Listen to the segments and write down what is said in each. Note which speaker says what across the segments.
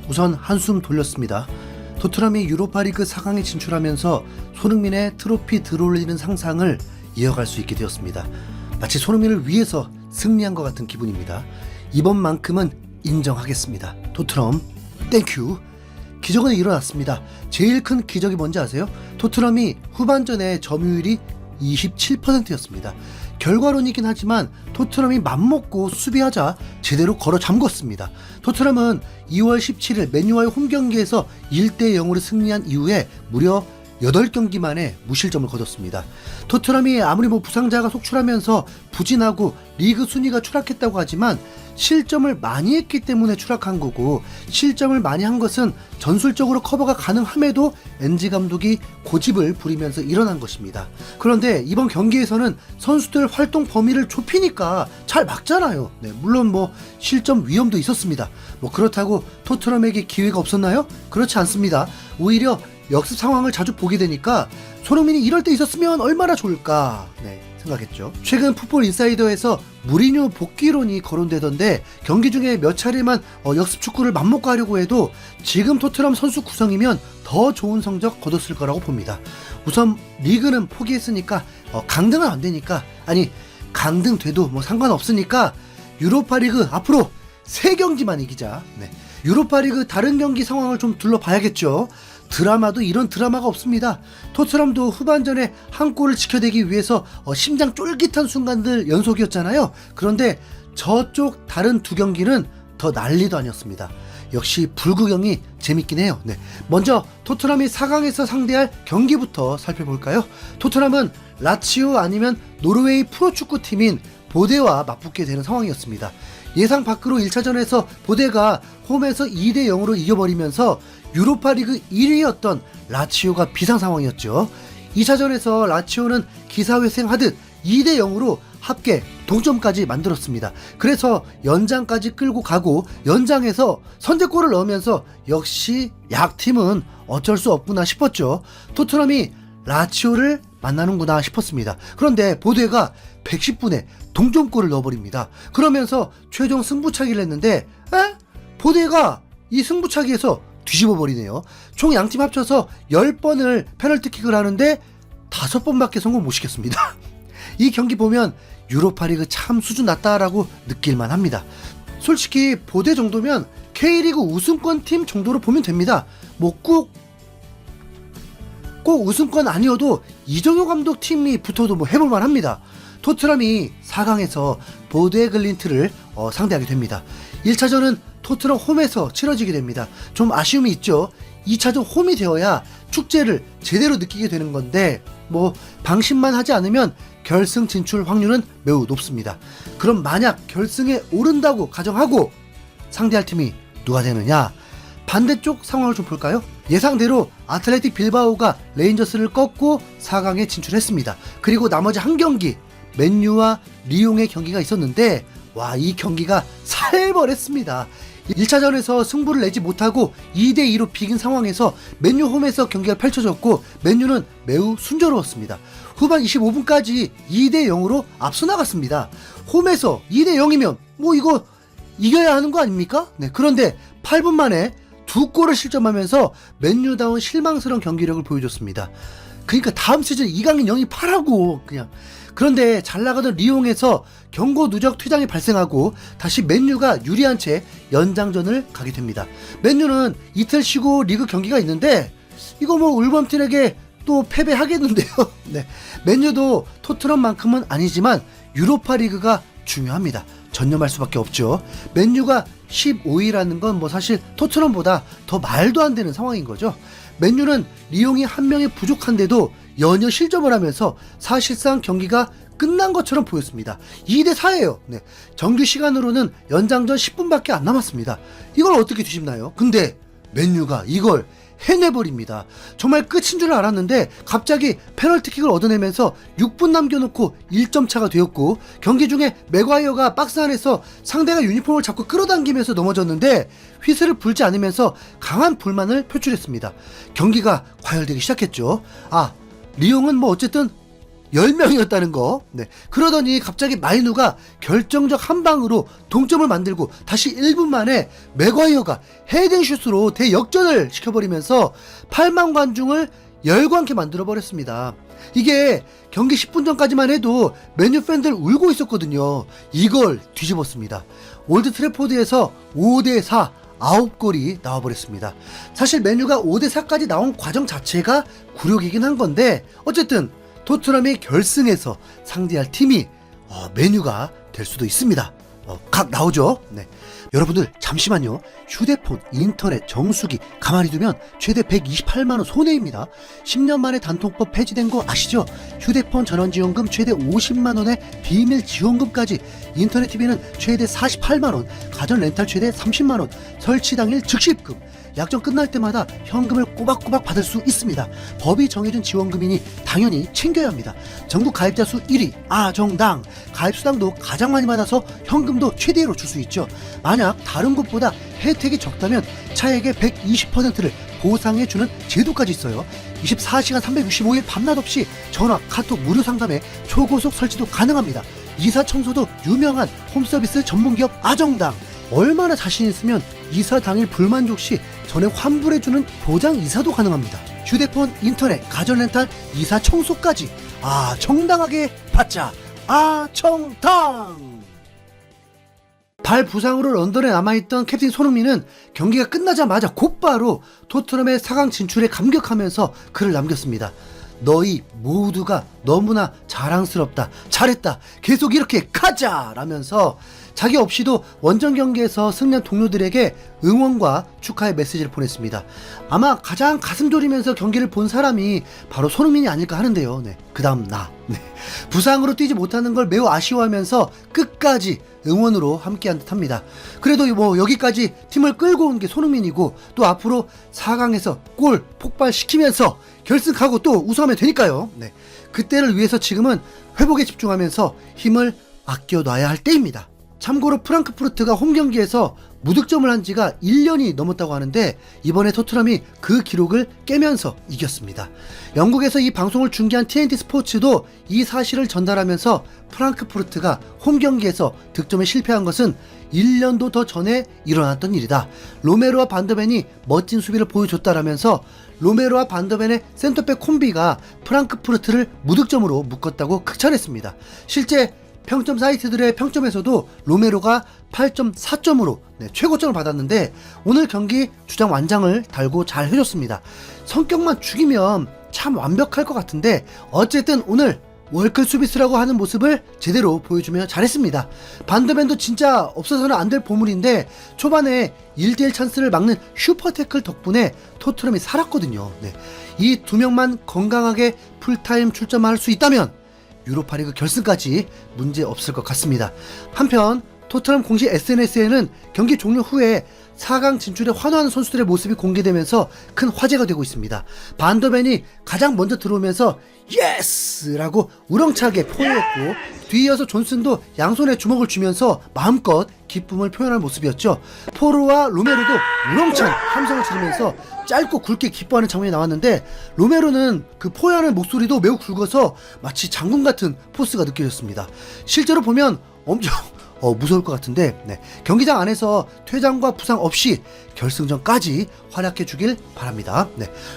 Speaker 1: 우선 한숨 돌렸습니다. 토트넘이 유로파리그 4강에 진출하면서 손흥민의 트로피 들어올리는 상상을 이어갈 수 있게 되었습니다. 마치 손흥민을 위해서 승리한 것 같은 기분입니다. 이번만큼은 인정하겠습니다. 토트넘 땡큐. 기적은 일어났습니다. 제일 큰 기적이 뭔지 아세요? 토트넘이 후반전에 점유율이 27%였습니다. 결과론이긴 하지만 토트넘이 맘먹고 수비하자 제대로 걸어 잠궜습니다. 토트넘은 2월 17일 맨유와의 홈경기에서 1대0으로 승리한 이후에 무려 8경기 만에 무실점을 거뒀습니다. 토트넘이 아무리 부상자가 속출하면서 부진하고 리그 순위가 추락했다고 하지만 실점을 많이 했기 때문에 추락한 거고, 실점을 많이 한 것은 전술적으로 커버가 가능함에도 엔지 감독이 고집을 부리면서 일어난 것입니다. 그런데 이번 경기에서는 선수들 활동 범위를 좁히니까 잘 막잖아요. 물론 실점 위험도 있었습니다. 그렇다고 토트넘에게 기회가 없었나요? 그렇지 않습니다. 오히려 역습 상황을 자주 보게 되니까 손흥민이 이럴 때 있었으면 얼마나 좋을까 생각했죠. 최근 풋볼 인사이더에서 무리뉴 복귀론이 거론되던데, 경기 중에 몇 차례만 역습 축구를 맘먹고 하려고 해도 지금 토트넘 선수 구성이면 더 좋은 성적 거뒀을 거라고 봅니다. 우선 리그는 포기했으니까 강등은 안 되니까, 아니 강등돼도 상관없으니까 유로파리그 앞으로 3경기만 이기자. 유로파리그 다른 경기 상황을 좀 둘러봐야겠죠. 드라마도 이런 드라마가 없습니다. 토트넘도 후반전에 한 골을 지켜내기 위해서 심장 쫄깃한 순간들 연속이었잖아요. 그런데 저쪽 다른 두 경기는 더 난리도 아니었습니다. 역시 불구경이 재밌긴 해요. 먼저 토트넘이 4강에서 상대할 경기부터 살펴볼까요? 토트넘은 라치오 아니면 노르웨이 프로축구팀인 보데와 맞붙게 되는 상황이었습니다. 예상 밖으로 1차전에서 보데가 홈에서 2대0으로 이겨버리면서 유로파리그 1위였던 라치오가 비상 상황이었죠. 2차전에서 라치오는 기사회생하듯 2대0으로 합계 동점까지 만들었습니다. 그래서 연장까지 끌고 가고, 연장에서 선제골을 넣으면서 역시 약팀은 어쩔 수 없구나 싶었죠. 토트넘이 라치오를 만나는구나 싶었습니다. 그런데 보데가 110분에 동점골을 넣어버립니다. 그러면서 최종 승부차기를 했는데 보데가 이 승부차기에서 뒤집어버리네요. 총 양팀 합쳐서 10번을 페널티킥을 하는데 5번밖에 성공 못 시켰습니다. 이 경기 보면 유로파리그 참 수준 낮다라고 느낄만 합니다. 솔직히 보데 정도면 K리그 우승권 팀 정도로 보면 됩니다. 꼭 우승권 아니어도 이정효 감독 팀이 붙어도 해볼만 합니다. 토트넘이 4강에서 보데 글린트를 상대하게 됩니다. 1차전은 토트넘 홈에서 치러지게 됩니다. 좀 아쉬움이 있죠. 2차전 홈이 되어야 축제를 제대로 느끼게 되는 건데, 방심만 하지 않으면 결승 진출 확률은 매우 높습니다. 그럼 만약 결승에 오른다고 가정하고 상대할 팀이 누가 되느냐? 반대쪽 상황을 좀 볼까요? 예상대로 아틀레틱 빌바오가 레인저스를 꺾고 4강에 진출했습니다. 그리고 나머지 한 경기 맨유와 리옹의 경기가 있었는데, 이 경기가 살벌했습니다. 1차전에서 승부를 내지 못하고 2대2로 비긴 상황에서 맨유 홈에서 경기가 펼쳐졌고, 맨유는 매우 순조로웠습니다. 후반 25분까지 2대0으로 앞서 나갔습니다. 홈에서 2대0이면 이거 이겨야 하는 거 아닙니까? 그런데 8분 만에 2골을 실점하면서 맨유다운 실망스러운 경기력을 보여줬습니다. 그러니까 다음 시즌 2강인 영입하라고 그냥. 그런데 잘 나가던 리옹에서 경고 누적 퇴장이 발생하고 다시 맨유가 유리한 채 연장전을 가게 됩니다. 맨유는 이틀 쉬고 리그 경기가 있는데 이거 울버햄튼에게 또 패배하겠는데요. 맨유도 토트넘만큼은 아니지만 유로파리그가 중요합니다. 전념할 수밖에 없죠. 맨유가 15위라는 건 사실 토트넘보다 더 말도 안 되는 상황인 거죠. 맨유는 리옹이 한 명이 부족한데도 연이어 실점을 하면서 사실상 경기가 끝난 것처럼 보였습니다. 2대4예요. 정규 시간으로는 연장전 10분밖에 안 남았습니다. 이걸 어떻게 뒤집나요? 근데 맨유가 이걸 해내버립니다. 정말 끝인 줄 알았는데 갑자기 페널티킥을 얻어내면서 6분 남겨놓고 1점 차가 되었고, 경기 중에 맥과이어가 박스 안에서 상대가 유니폼을 잡고 끌어당기면서 넘어졌는데 휘슬을 불지 않으면서 강한 불만을 표출했습니다. 경기가 과열되기 시작했죠. 리옹은 어쨌든 10명이었다는 거. 네. 그러더니 갑자기 마이누가 결정적 한 방으로 동점을 만들고 다시 1분 만에 맥과이어가 헤딩슛으로 대역전을 시켜버리면서 8만 관중을 열광케 만들어버렸습니다. 이게 경기 10분 전까지만 해도 맨유 팬들 울고 있었거든요. 이걸 뒤집었습니다. 올드 트래포드에서 5대4 9골이 나와버렸습니다. 사실 맨유가 5대4까지 나온 과정 자체가 굴욕이긴 한 건데 어쨌든 토트넘이 결승에서 상대할 팀이 맨유가 될 수도 있습니다. 각 나오죠. 네. 여러분들 잠시만요. 휴대폰, 인터넷, 정수기 가만히 두면 최대 128만원 손해입니다. 10년 만에 단통법 폐지된 거 아시죠? 휴대폰 전원지원금 최대 50만원에 비밀 지원금까지, 인터넷 TV는 최대 48만원, 가전 렌탈 최대 30만원, 설치 당일 즉시입금, 약정 끝날 때마다 현금을 꼬박꼬박 받을 수 있습니다. 법이 정해준 지원금이니 당연히 챙겨야 합니다. 전국 가입자 수 1위 아정당, 가입수당도 가장 많이 받아서 현금도 최대로 줄 수 있죠. 만약 다른 곳보다 혜택이 적다면 차액의 120%를 보상해주는 제도까지 있어요. 24시간 365일 밤낮 없이 전화, 카톡 무료 상담에 초고속 설치도 가능합니다. 이사 청소도 유명한 홈서비스 전문기업 아정당. 얼마나 자신 있으면 이사 당일 불만족 시 전액 환불해주는 보장 이사도 가능합니다. 휴대폰, 인터넷, 가전 렌탈, 이사 청소까지 정당하게 받자. 아정당. 발 부상으로 런던에 남아있던 캡틴 손흥민은 경기가 끝나자마자 곧바로 토트넘의 4강 진출에 감격하면서 글을 남겼습니다. 너희 모두가 너무나 자랑스럽다, 잘했다, 계속 이렇게 가자! 라면서 자기 없이도 원정 경기에서 승리한 동료들에게 응원과 축하의 메시지를 보냈습니다. 아마 가장 가슴 졸이면서 경기를 본 사람이 바로 손흥민이 아닐까 하는데요. 네, 그 다음 나. 네. 부상으로 뛰지 못하는 걸 매우 아쉬워하면서 끝까지 응원으로 함께한 듯합니다. 그래도 여기까지 팀을 끌고 온 게 손흥민이고, 또 앞으로 4강에서 골 폭발시키면서 결승 가고 또 우승하면 되니까요. 네. 그때를 위해서 지금은 회복에 집중하면서 힘을 아껴놔야 할 때입니다. 참고로 프랑크푸르트가 홈경기에서 무득점을 한 지가 1년이 넘었다고 하는데 이번에 토트넘이 그 기록을 깨면서 이겼습니다. 영국에서 이 방송을 중계한 TNT 스포츠도 이 사실을 전달하면서 프랑크푸르트가 홈경기에서 득점에 실패한 것은 1년도 더 전에 일어났던 일이다. 로메로와 반더벤이 멋진 수비를 보여줬다라면서 로메로와 반더벤의 센터백 콤비가 프랑크푸르트를 무득점으로 묶었다고 극찬했습니다. 실제 평점 사이트들의 평점에서도 로메로가 8.4점으로 최고점을 받았는데 오늘 경기 주장 완장을 달고 잘 해줬습니다. 성격만 죽이면 참 완벽할 것 같은데 어쨌든 오늘 월클 수비수라고 하는 모습을 제대로 보여주며 잘했습니다. 반더벤도 진짜 없어서는 안 될 보물인데 초반에 1대1 찬스를 막는 슈퍼태클 덕분에 토트넘이 살았거든요. 이 두 명만 건강하게 풀타임 출전할 수 있다면 유로파리그 결승까지 문제 없을 것 같습니다. 한편 토트넘 공식 SNS에는 경기 종료 후에 4강 진출에 환호하는 선수들의 모습이 공개되면서 큰 화제가 되고 있습니다. 반더벤이 가장 먼저 들어오면서 예스라고 우렁차게 포효했고 뒤이어서 존슨도 양손에 주먹을 쥐면서 마음껏 기쁨을 표현한 모습이었죠. 포로와 로메로도 우렁찬 함성을 지르면서 짧고 굵게 기뻐하는 장면이 나왔는데 로메로는 그 포효하는 목소리도 매우 굵어서 마치 장군 같은 포스가 느껴졌습니다. 실제로 보면 엄청 무서울 것 같은데 경기장 안에서 퇴장과 부상 없이 결승전까지 활약해 주길 바랍니다.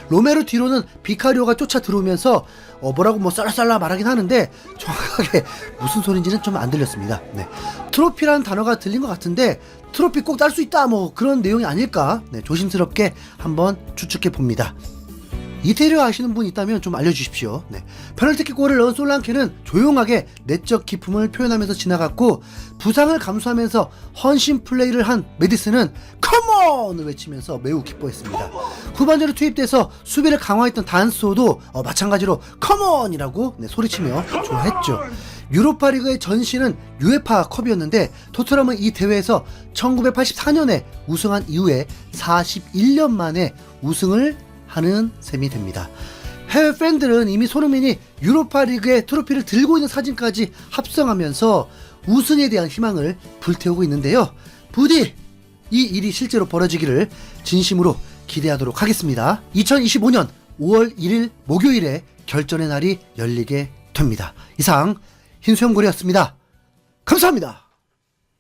Speaker 1: 로메로 뒤로는 비카리오가 쫓아 들어오면서 뭐라고 쌀라쌀라 말하긴 하는데 정확하게 무슨 소린지는 좀 안 들렸습니다. 트로피라는 단어가 들린 것 같은데 트로피 꼭 딸 수 있다 그런 내용이 아닐까 조심스럽게 한번 추측해 봅니다. 이태리어 아시는 분 있다면 좀 알려주십시오. 페널티킥 골을 넣은 솔랑케는 조용하게 내적 기쁨을 표현하면서 지나갔고 부상을 감수하면서 헌신 플레이를 한 메디슨은 컴온을 외치면서 매우 기뻐했습니다. 후반전에 투입돼서 수비를 강화했던 단소도 마찬가지로 컴온이라고 소리치며 좋아했죠. 유로파리그의 전신은 UEFA 컵이었는데 토트넘은 이 대회에서 1984년에 우승한 이후에 41년 만에 우승을 하는 셈이 됩니다. 해외 팬들은 이미 손흥민이 유로파리그의 트로피를 들고 있는 사진까지 합성하면서 우승에 대한 희망을 불태우고 있는데요. 부디 이 일이 실제로 벌어지기를 진심으로 기대하도록 하겠습니다. 2025년 5월 1일 목요일에 결전의 날이 열리게 됩니다. 이상 흰수염고리였습니다. 감사합니다.